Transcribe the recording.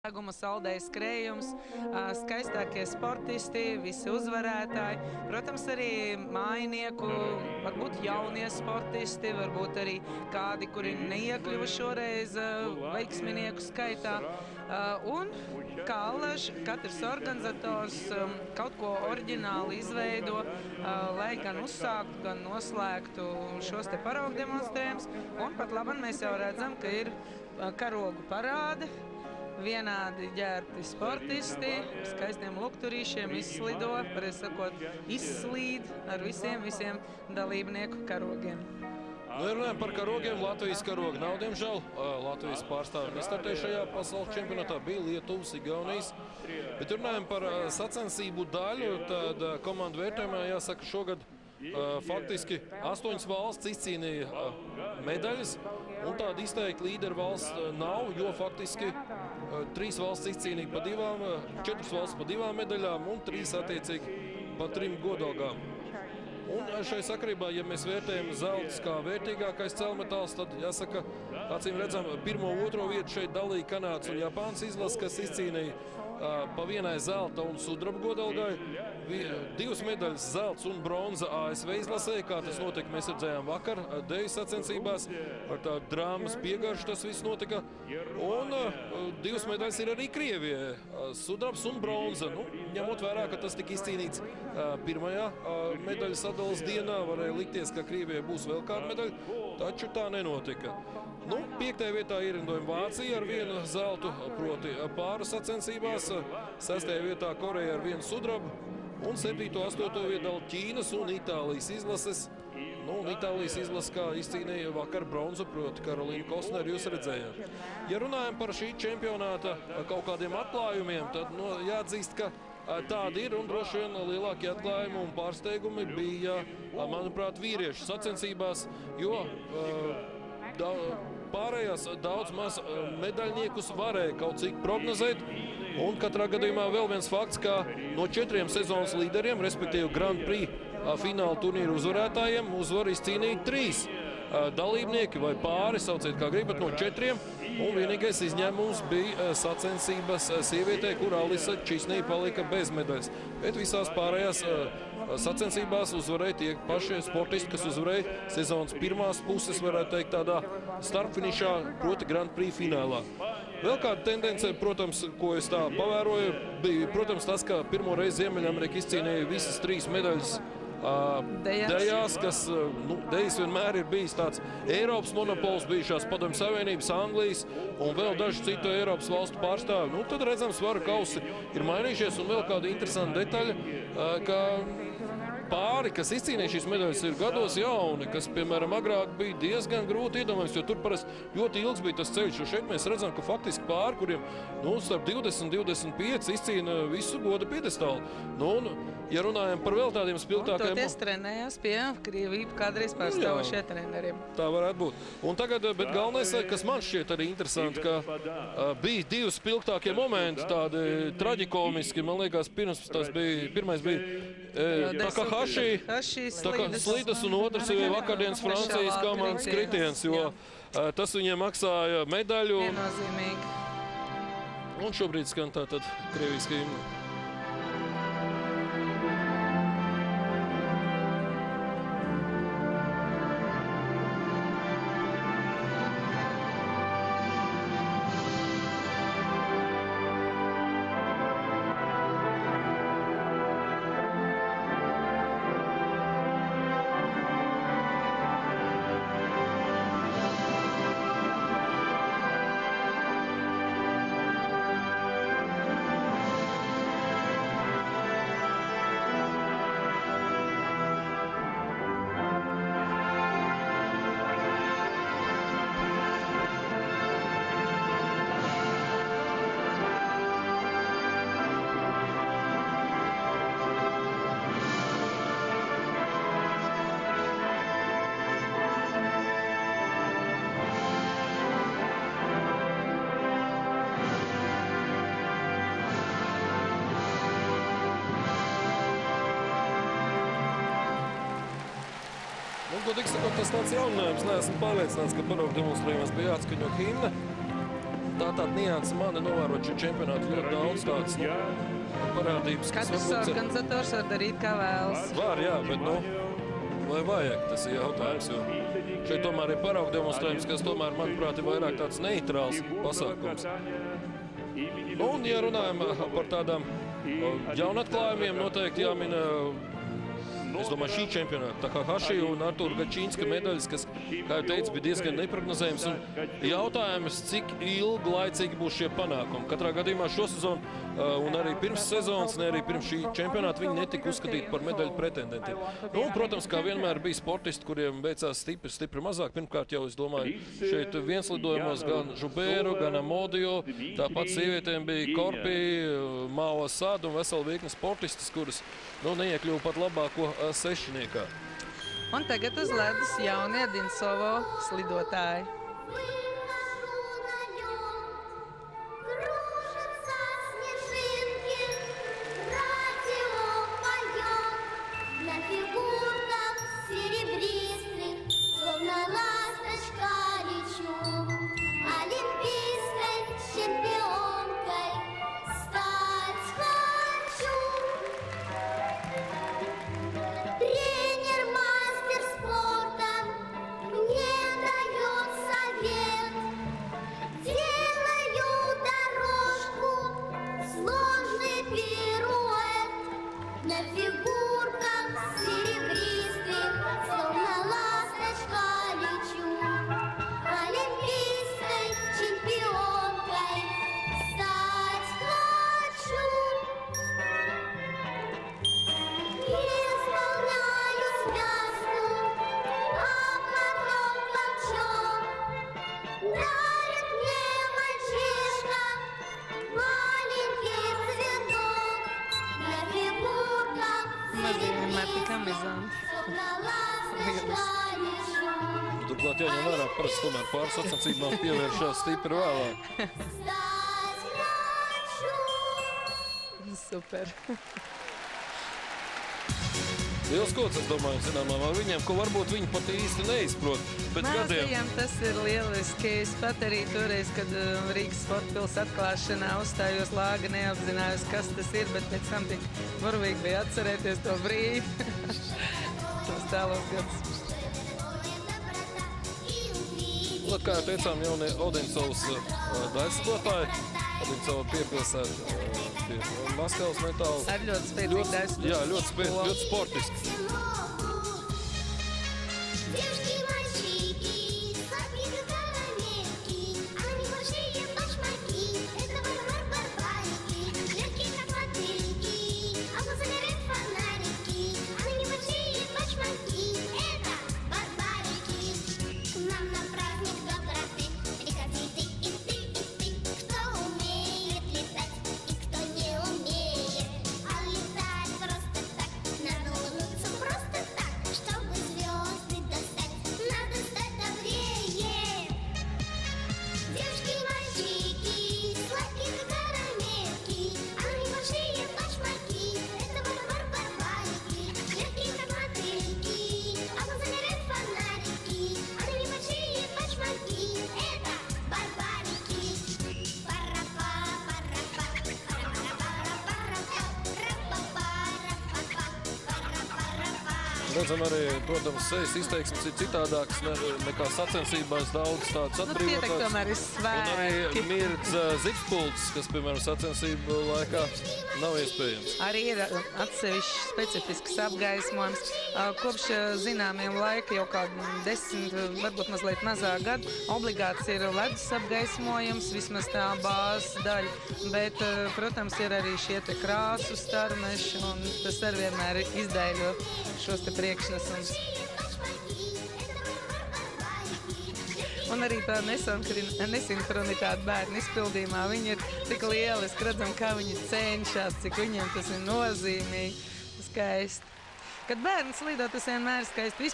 Saldējs skrējums, skaistākie sportisti, visi uzvarētāji. Protams, arī mājinieku, varbūt jaunie sportisti, varbūt arī kādi, kuri neiekļuva šoreiz veiksminieku skaitā. Un kā allaž, katrs organizators kaut ko oriģināli izveido, lai gan uzsāktu, gan noslēgtu šos te paraugu demonstrējumus. Un pat labam mēs jau redzam, ka ir karogu parāde. Vienādi ģērbti sportisti, skaistiem lukturīšiem izslido, pareizi sakot, izslīd ar visiem dalībnieku karogiem. Nu, ja runājam par karogiem, Latvijas karoga nav, diemžēl. Latvijas pārstāvji nestartēja šajā pasaules čempionātā, bija Lietuvas, Igaunijas. Bet runājam par sacensību daļu, tad komandu vērtējumā jāsaka šogad faktiski 8 valsts izcīnīja medaļas, un tāda izteikti līderu valsts nav, jo faktiski 3 valsts izcīnīja pa 2, 4 valsts pa 2 medaļām un 3 attiecīgi pa 3 godalgām. Un šai sakarībā, ja mēs vērtējam zelts kā vērtīgākais celmetāls, tad jāsaka, acīm redzam, 1. un 2. vietu šeit dalīja Kanādas un Japānas izlases, kas izcīnīja pa 1 zelta un sudraba godalgai. 2 medaļas zelts un bronza ASV izlasē, kā tas notika, mēs redzējām vakar deju sacensībās, ar tādu drāmas piegaršu tas viss notika. Un 2 medaļas ir arī Krievijai, sudrabs un bronza. Nu, ņemot vērā, ka tas tika izcīnīts pirmajā medaļas sadalas dienā, varēja likties, ka Krievijai būs vēl kāda medaļa, taču tā nenotika. Nu, 5. vietā ierindojam Vācija ar 1 zeltu, proti pāru sacensībās, 6. vietā Koreja ar 1 sudrabu, un 7. un 8. vietā Ķīnas un Itālijas izlases. Nu, un Itālijas izlases kā izcīnīja vakar bronzu, proti Karolīnu Kostneru, jūs redzējāt. Ja runājam par šī čempionāta kaut kādiem atklājumiem, tad jāatzīst, ka tādi ir, un droši vien lielākie atklājumi un pārsteigumi bija, manuprāt, vīriešu sacensībās, jo pārējās daudz maz medaļniekus varēja kaut cik prognozēt. Un katrā gadījumā vēl viens fakts, ka no 4 sezonas līderiem, respektīvi Grand Prix fināla turnīru uzvarētājiem, uzvaru izcīnīja 3 dalībnieki vai pāri, sauciet kā gribat, no 4. Un vienīgais izņēmums bija sacensības sievietē, kur Alisa Čisnī palika bez medaļas. Bet visās pārējās sacensībās uzvarēja tie paši sportisti, kas uzvarēja sezonas pirmās puses, varētu teikt, tādā starpfinišā, proti Grand Prix finālā. Vēl kāda tendence, protams, ko es tā pavēroju, bija, protams, tas, ka pirmo reizi Ziemeļamerika izcīnīja visas 3 medaļas dejās, kas, dejas vienmēr ir bijis tāds Eiropas monopols, bijušās Padomju Savienības, Anglijas un vēl dažu citu Eiropas valstu pārstāvi. Nu, tad redzam, svaru kausi ir mainījušies, un vēl kāda interesanta detaļa, ka pāri, kas izcīnīja šīs medaļas, ir gados jauni, kas, piemēram, agrāk bija diezgan grūti iedomājams, jo tur parasti ļoti ilgs bija tas ceļš. Jo šeit mēs redzam, ka faktiski pāri, kuriem starp 20-25 izcīna visu goda piedestālu. Nu, ja runājam par vēl tādiem spilgtākajiem... Toties trenējās pie Krievību kādreiz pārstāvošie treneriem. Tā varētu būt. Un tagad, bet galvenais, kas man šķiet arī interesanti, ka bija 2 spilgtākie momenti, tādi traģikomiski. Man liekas, pirmais bija Takahashi, slidas, un otrs ir vakardienas Francijas komandas kritiens, jo tas viņiem maksāja medaļu. Viennozīmīgi. Un šobrīd skan tātad Krievijas himna. Godīgi sakot, tas tāds jauninājums. Neesmu pārliecināts, ka paraugu demonstrējumos bija jāatskaņo himna. tāda nianse mani novērot šo čempionātu ļoti daudz tāds, parādības, kas Katrs organizators var darīt, kā vēlas. Var, jā, bet, vai vajag, tas ir jautājums, jo šeit tomēr ir paraugu demonstrējums, kas tomēr, manuprāt, ir vairāk tāds neitrāls pasākums. Un, ja runājam par tādām jaunatklājumiem, noteikti jāmina, es domāju, šī čempionāta, tā kā Haši un Artūra Gačīnska medaļas, kas, kā jau teicu, bija diezgan neprognozējums. Un jautājums, cik ilglaicīgi būs šie panākumi. Katrā gadījumā šo sezonu un arī pirms sezonas, ne arī pirms šī čempionāta, viņi netika uzskatīti par medaļu pretendentiem. Un, protams, kā vienmēr bija sportisti, kuriem veicās stipri mazāk. Pirmkārt jau, es domāju, šeit vienslidojumos gan Žubēru, gan Amodio, tāpat sievietēm bija Korpi, Mao Asad un vesela virkne sportistis, kuras neiekļuva pat labāko sešiniekā. Un tagad uz ledus jaunie Dinsovo slidotāji. Turklāt jāņem vērā, parasti tomēr pāris sacensībām pievēršās stipri vēlāk. Super. Liels gods, es domāju, zināmā ar viņiem, ko varbūt viņi pat īsti neizprot. Māsajiem tas ir lieliski. Es pat arī toreiz, kad Rīgas sporta pils atklāšanā uzstājos Lāga, neapzinājos, kas tas ir, bet pēc tam tik burvīgi bija atcerēties to brīdi. Tos tālos gadus. Kā jau teicām, jaunie Odinsovas daļslidotāji. Odinsova piepilsēta pie Maskavas metāla. Ar ļoti spēcīgu daļslidotāju. Jā, ļoti sportiski. Redzam arī, protams, sejas izteiksmes ir citādākas nekā sacensībās, daudz tādas atbrīvotākas. Tie tomēr ir svēki. Un arī Mirds Zipspults, kas, piemēram, sacensību laikā nav iespējams. Arī ir atsevišķi specifisks apgaismojums. Kopš zināmiem laika, jau kādu 10, varbūt mazliet mazāk gadu, obligāts ir ledus apgaismojums, vismaz tā bāzes daļa. Bet, protams, ir arī šie te krāsu starmeši, un tas ar vienmēr izdēļo šos te priekšnesums. Un arī tā nesinhronitāte bērnu izpildījumā. Viņi ir tik lieliski, redzam, kā viņi cenšas, cik viņiem tas ir nozīmīgi. Skaisti. Kad bērns lido, tas vienmēr ir skaisti.